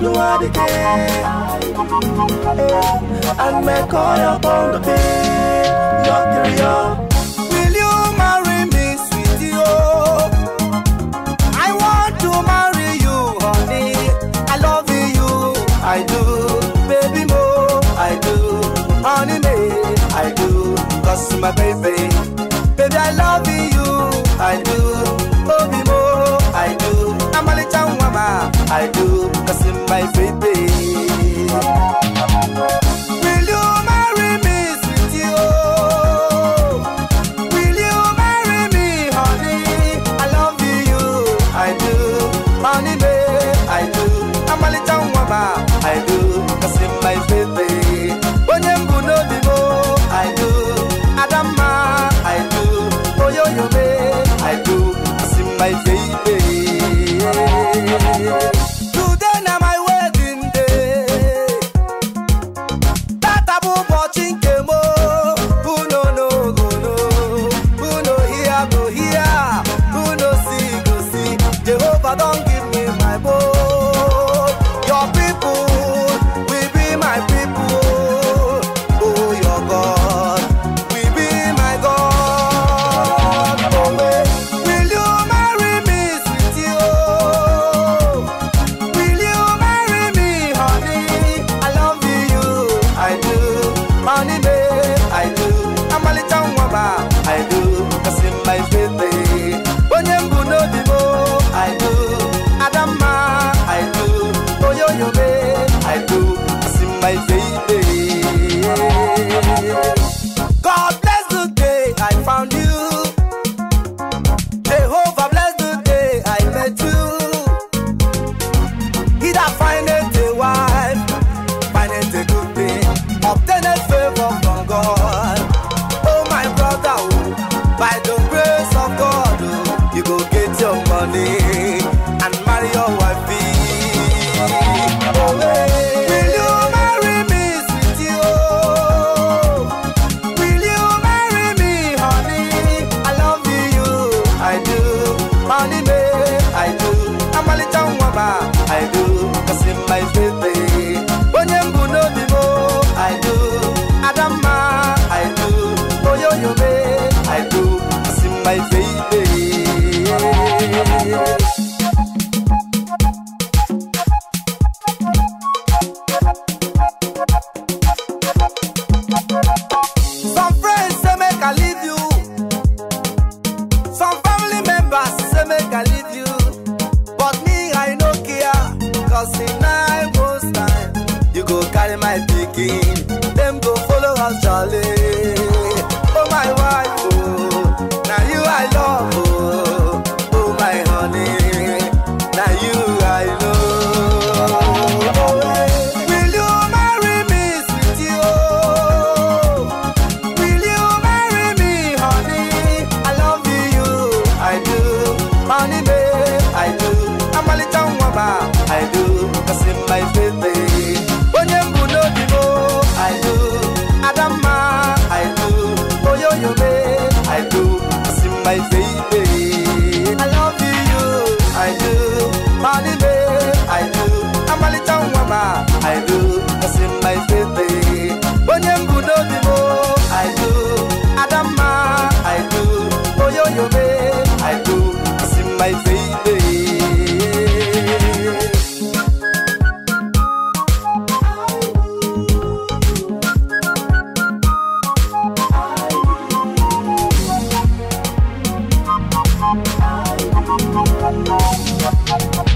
do it again. And make all your bond of it. Will you marry me, sweetie? Oh, I want to marry you, honey. I love you, I do, baby mo, I do, honey me, I do, cause my baby, baby I love you, I do, baby mo, I do, I'm a little mama, I do, cause my baby. Will you marry me, sweetie? Oh, will you marry me, honey? I love you, I do, honey me, I do, I'm a little mama, I do, cause my baby. Onyembu no bibo, I do, Adama, I do, Oyoyo me, I do, cause my baby. Today na my wedding day. Tatabu watching kemo. Who no go no. Who no here go here. Who no see go see. Jehovah don't give me my boy. Your people will be my people. Oh your God will be my God. Oh will you marry me, sweetie? Oh, will you marry me, honey? I love you, I do, honey me, I do, I'm a little mama, I do, cause in my baby. Onyembu no bibo, I do, Adama, I do, Oyoyo me, I do, cause in my baby. God bless the day I found you. Jehovah bless the day I met you. He that findeth a wife, findeth a good thing, obtaineth favor from God. Oh my brother, oh, by the grace of God, oh, you go get your money and marry your wife. Oh, hey. Will you marry me, sweetie? Oh, will you marry me, honey? I love you, I do, honey me, I do, I'm a little mama, I do, cause in my baby. Onyembu no bibo, I do, Adama, I do, Oyoyo me, I do, cause in my baby. Some friends say make I leave you. Some family members say make I leave you. But me, I no care. Cause in 9 months time, you go carry my pikin. Them go follow us, Charlie. Oh my wife, oh, now you I love, oh, oh my honey, now you I love. Oh, hey. Will you marry me, sweetie? Oh, will you marry me, honey? I love you, I do, honey me, I do, I'm a little mama, I do, cause in my baby. Onyembu no bibo, I do, Adama, I do, Oyoyo me, I do, cause in my baby. I love you, I do, honey me, I do, I'm a little mama, I do, cause in my baby. Onyembu no bibo, I do, Adama, I do, Oyoyo me, I do, cause in my baby. I